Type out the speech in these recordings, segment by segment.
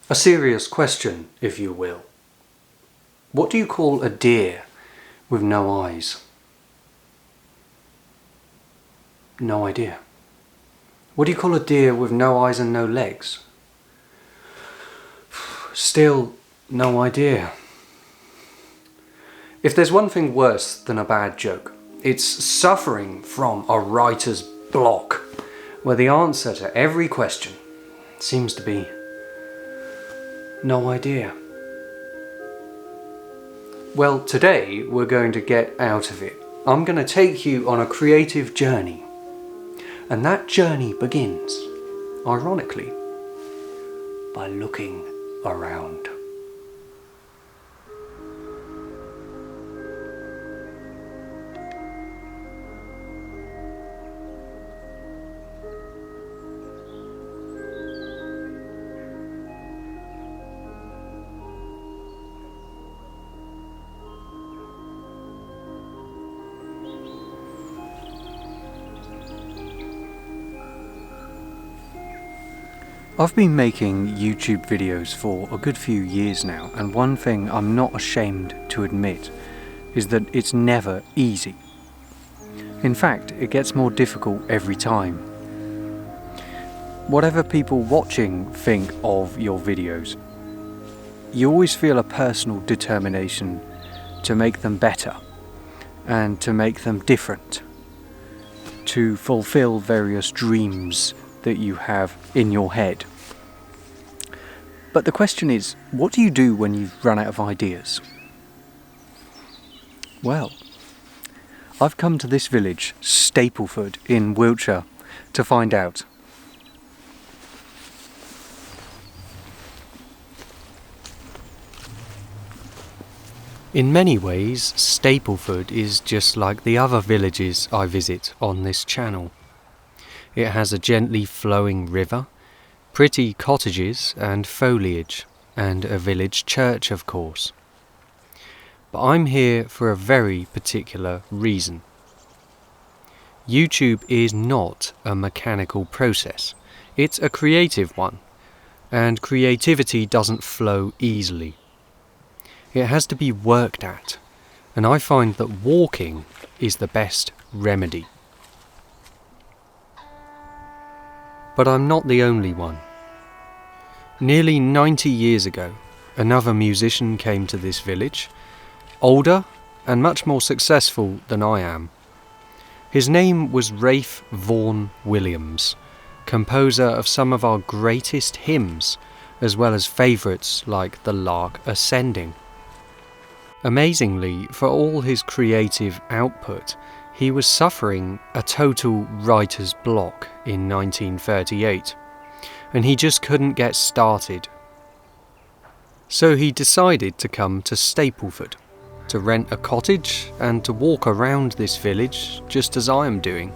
A serious question, if you will. What do you call a deer with no eyes? No idea. What do you call a deer with no eyes and no legs? Still no idea. If there's one thing worse than a bad joke, it's suffering from a writer's block, where the answer to every question seems to be no idea. Well, today we're going to get out of it. I'm going to take you on a creative journey. And that journey begins, ironically, by looking around. I've been making YouTube videos for a good few years now, and one thing I'm not ashamed to admit is that it's never easy. In fact, it gets more difficult every time. Whatever people watching think of your videos, you always feel a personal determination to make them better and to make them different, to fulfill various dreams that you have in your head. But the question is, what do you do when you've run out of ideas? Well, I've come to this village, Stapleford in Wiltshire, to find out. In many ways, Stapleford is just like the other villages I visit on this channel. It has a gently flowing river, pretty cottages and foliage, and a village church, of course. But I'm here for a very particular reason. YouTube is not a mechanical process. It's a creative one, and creativity doesn't flow easily. It has to be worked at, and I find that walking is the best remedy. But I'm not the only one. Nearly 90 years ago, another musician came to this village, older and much more successful than I am. His name was Ralph Vaughan Williams, composer of some of our greatest hymns, as well as favourites like The Lark Ascending. Amazingly, for all his creative output, he was suffering a total writer's block in 1938, and he just couldn't get started. So he decided to come to Stapleford, to rent a cottage and to walk around this village just as I am doing.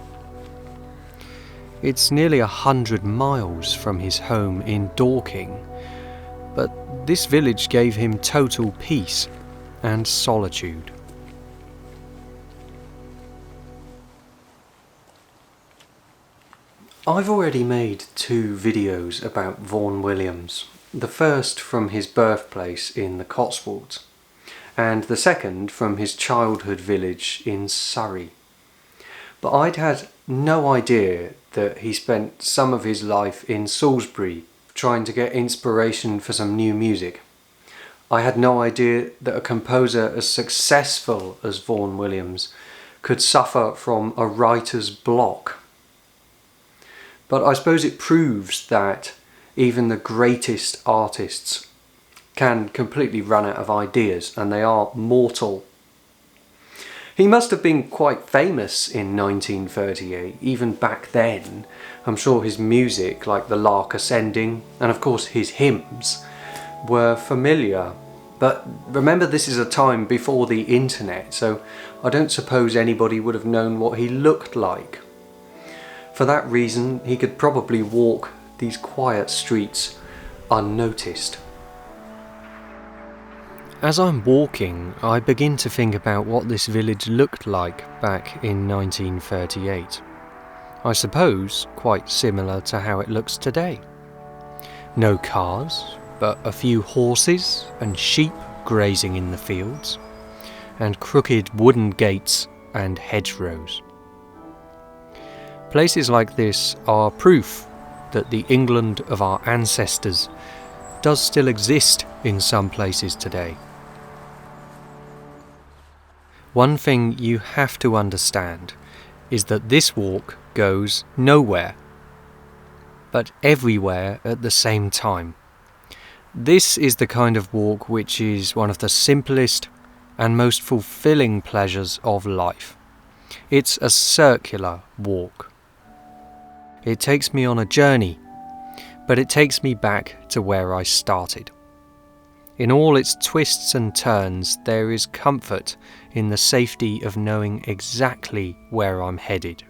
It's nearly 100 miles from his home in Dorking, but this village gave him total peace and solitude. I've already made 2 videos about Vaughan Williams, the first from his birthplace in the Cotswolds, and the second from his childhood village in Surrey. But I'd had no idea that he spent some of his life in Salisbury trying to get inspiration for some new music. I had no idea that a composer as successful as Vaughan Williams could suffer from a writer's block. But I suppose it proves that even the greatest artists can completely run out of ideas, and they are mortal. He must have been quite famous in 1938, even back then. I'm sure his music, like The Lark Ascending, and of course his hymns, were familiar. But remember, this is a time before the internet, so I don't suppose anybody would have known what he looked like. For that reason, he could probably walk these quiet streets unnoticed. As I'm walking, I begin to think about what this village looked like back in 1938. I suppose quite similar to how it looks today. No cars, but a few horses and sheep grazing in the fields, and crooked wooden gates and hedgerows. Places like this are proof that the England of our ancestors does still exist in some places today. One thing you have to understand is that this walk goes nowhere, but everywhere at the same time. This is the kind of walk which is one of the simplest and most fulfilling pleasures of life. It's a circular walk. It takes me on a journey, but it takes me back to where I started. In all its twists and turns, there is comfort in the safety of knowing exactly where I'm headed.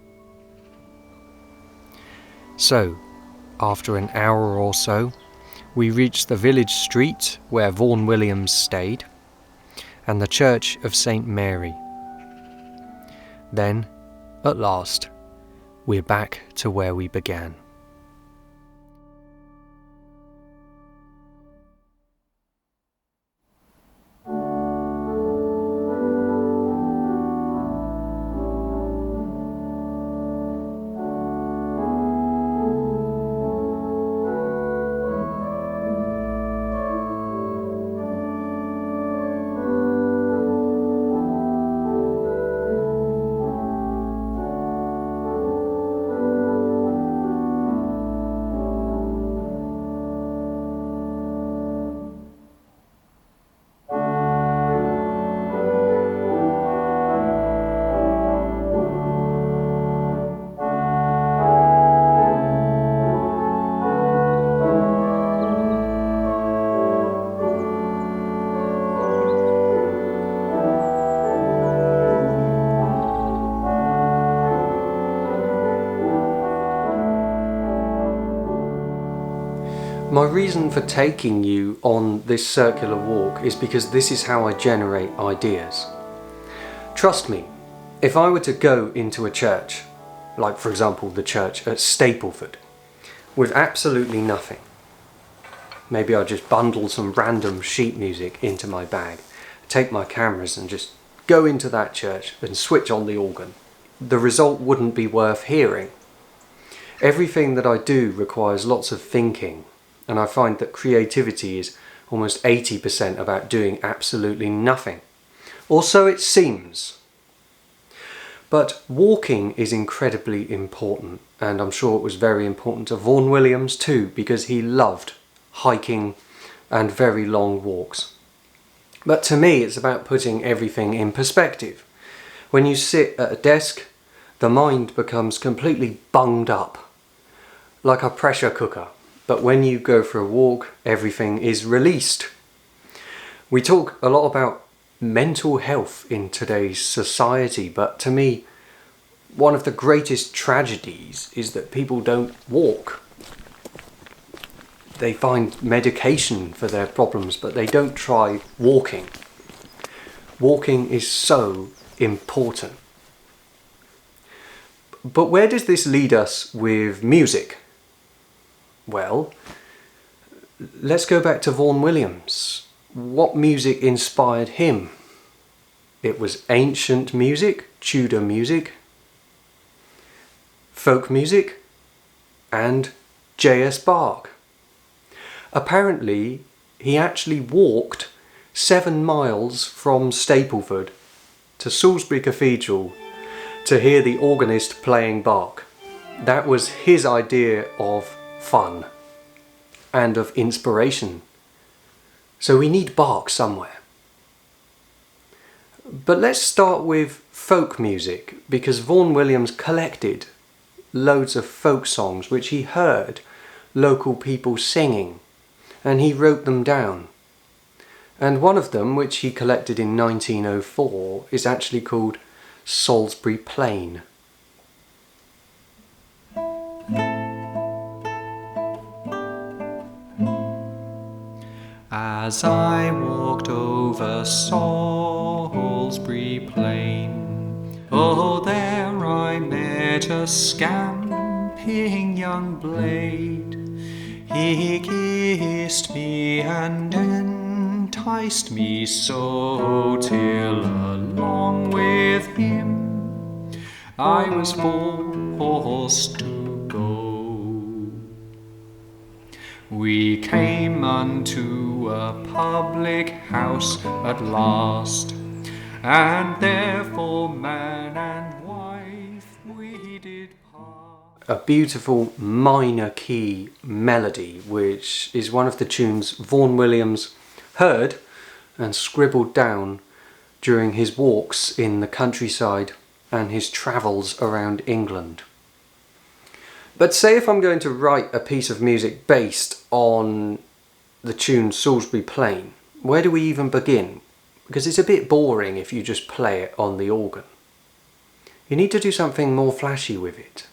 So, after an hour or so, we reached the village street where Vaughan Williams stayed, and the church of St. Mary. Then, at last, we're back to where we began. My reason for taking you on this circular walk is because this is how I generate ideas. Trust me, if I were to go into a church, like for example the church at Stapleford, with absolutely nothing, maybe I'll just bundle some random sheet music into my bag, take my cameras and just go into that church and switch on the organ, the result wouldn't be worth hearing. Everything that I do requires lots of thinking. And I find that creativity is almost 80% about doing absolutely nothing. Or so it seems. But walking is incredibly important, and I'm sure it was very important to Vaughan Williams too, because he loved hiking and very long walks. But to me, it's about putting everything in perspective. When you sit at a desk, the mind becomes completely bunged up, like a pressure cooker. But when you go for a walk, everything is released. We talk a lot about mental health in today's society, but to me, one of the greatest tragedies is that people don't walk. They find medication for their problems, but they don't try walking. Walking is so important. But where does this lead us with music? Well, let's go back to Vaughan Williams. What music inspired him? It was ancient music, Tudor music, folk music, and J.S. Bach. Apparently, he actually walked 7 miles from Stapleford to Salisbury Cathedral to hear the organist playing Bach. That was his idea of fun and of inspiration. So we need Bach somewhere. But let's start with folk music, because Vaughan Williams collected loads of folk songs which he heard local people singing, and he wrote them down. And one of them, which he collected in 1904, is actually called Salisbury Plain. As I walked over Salisbury Plain, oh, there I met a scamping young blade. He kissed me and enticed me so, till along with him I was forced to go. We came unto a public house at last, and therefore man and wife we did part. A beautiful minor key melody, which is one of the tunes Vaughan Williams heard and scribbled down during his walks in the countryside and his travels around England. But say if I'm going to write a piece of music based on the tune Salisbury Plain, where do we even begin? Because it's a bit boring if you just play it on the organ. You need to do something more flashy with it.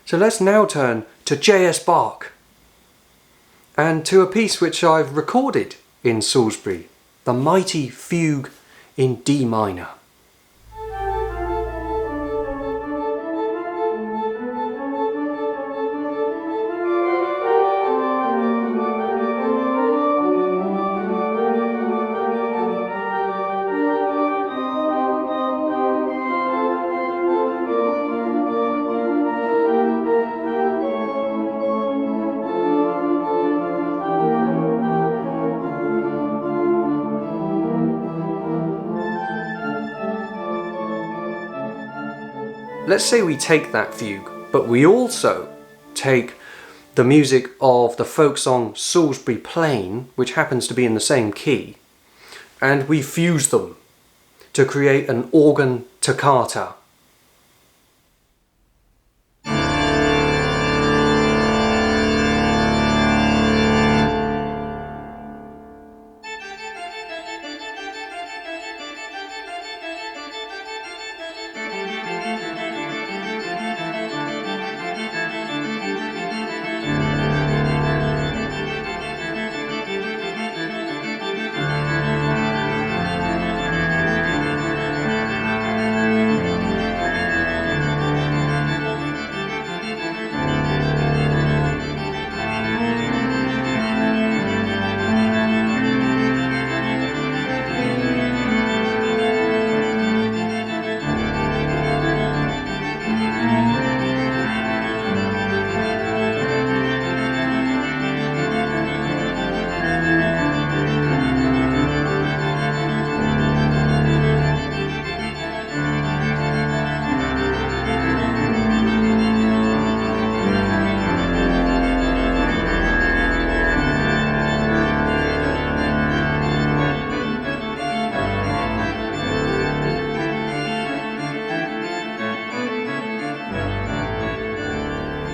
So let's now turn to J.S. Bach and to a piece which I've recorded in Salisbury, the Mighty Fugue in D minor. Let's say we take that fugue, but we also take the music of the folk song Salisbury Plain, which happens to be in the same key, and we fuse them to create an organ toccata.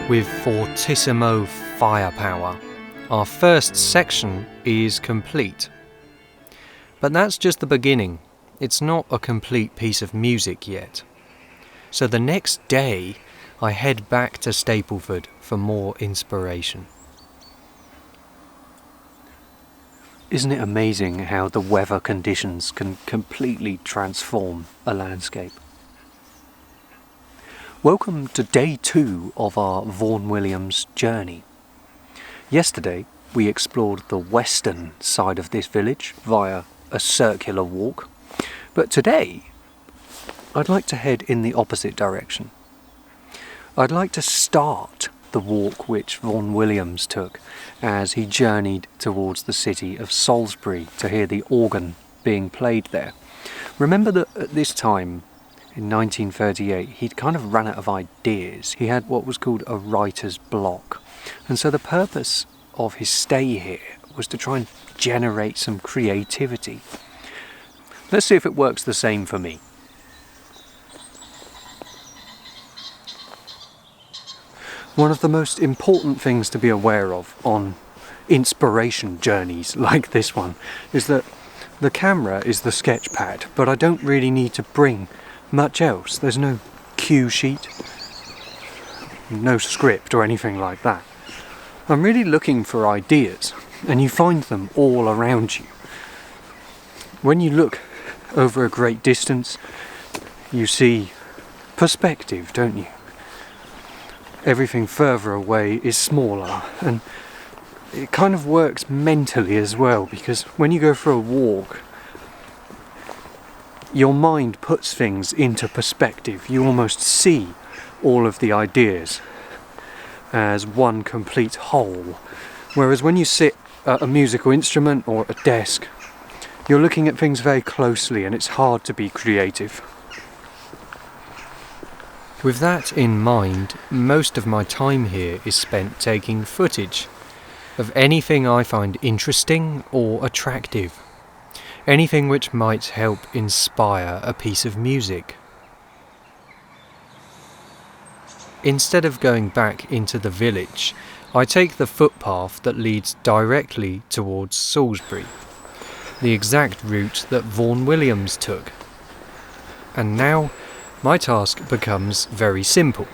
With fortissimo firepower, our first section is complete. But that's just the beginning. It's not a complete piece of music yet. So the next day, I head back to Stapleford for more inspiration. Isn't it amazing how the weather conditions can completely transform a landscape? Welcome to day 2 of our Vaughan Williams journey. Yesterday we explored the western side of this village via a circular walk, but today I'd like to head in the opposite direction. I'd like to start the walk which Vaughan Williams took as he journeyed towards the city of Salisbury to hear the organ being played there. Remember that at this time, in 1938, he'd kind of run out of ideas. He had what was called a writer's block. And so the purpose of his stay here was to try and generate some creativity. Let's see if it works the same for me. One of the most important things to be aware of on inspiration journeys like this one is that the camera is the sketch pad, but I don't really need to bring much else. There's no cue sheet, no script or anything like that. I'm really looking for ideas, and you find them all around you. When you look over a great distance, you see perspective, don't you? everything further away is smaller, and it kind of works mentally as well, because when you go for a walk, your mind puts things into perspective. You almost see all of the ideas as one complete whole. Whereas when you sit at a musical instrument or a desk, you're looking at things very closely and it's hard to be creative. With that in mind, most of my time here is spent taking footage of anything I find interesting or attractive. Anything which might help inspire a piece of music. Instead of going back into the village, I take the footpath that leads directly towards Salisbury, the exact route that Vaughan Williams took. And now, my task becomes very simple.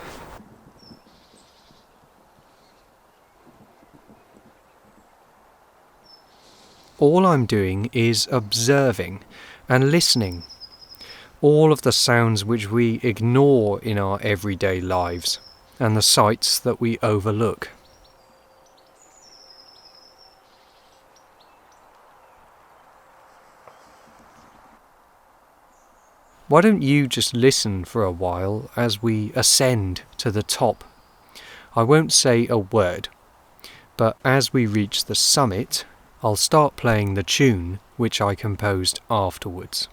All I'm doing is observing and listening. All of the sounds which we ignore in our everyday lives, and the sights that we overlook. Why don't you just listen for a while as we ascend to the top? I won't say a word, but as we reach the summit, I'll start playing the tune which I composed afterwards.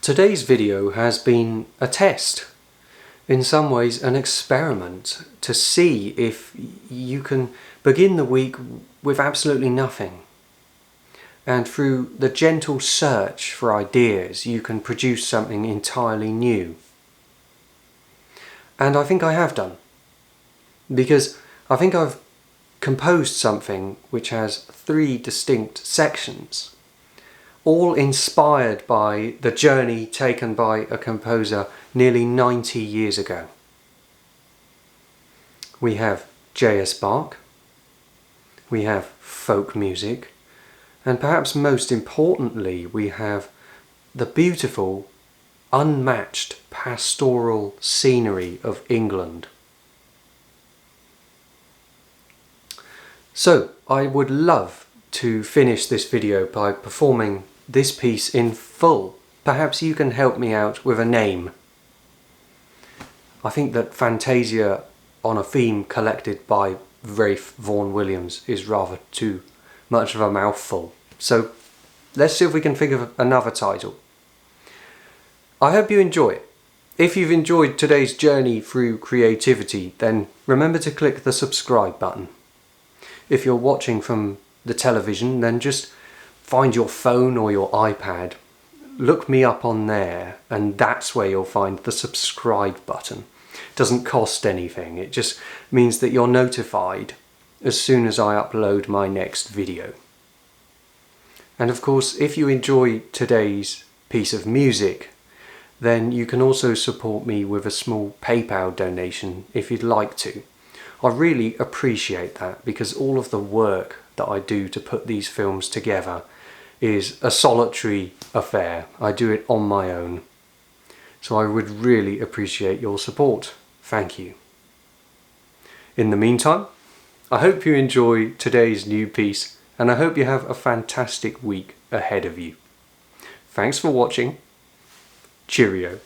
Today's video has been a test, in some ways an experiment, to see if you can begin the week with absolutely nothing. and through the gentle search for ideas you can produce something entirely new. And I think I have done, because I think I've composed something which has 3 distinct sections, all inspired by the journey taken by a composer nearly 90 years ago. We have J.S. Bach, we have folk music, and perhaps most importantly we have the beautiful, unmatched pastoral scenery of England. So I would love to finish this video by performing this piece in full. Perhaps you can help me out with a name. I think that Fantasia on a theme collected by Ralph Vaughan Williams is rather too much of a mouthful. So let's see if we can think of another title. I hope you enjoy it. If you've enjoyed today's journey through creativity, then remember to click the subscribe button. If you're watching from the television, then just find your phone or your iPad, look me up on there, and that's where you'll find the subscribe button. It doesn't cost anything, it just means that you're notified as soon as I upload my next video. And of course, if you enjoy today's piece of music, then you can also support me with a small PayPal donation if you'd like to. I really appreciate that, because all of the work that I do to put these films together is a solitary affair. I do it on my own. So I would really appreciate your support. Thank you. In the meantime, I hope you enjoy today's new piece, and I hope you have a fantastic week ahead of you. Thanks for watching. Cheerio.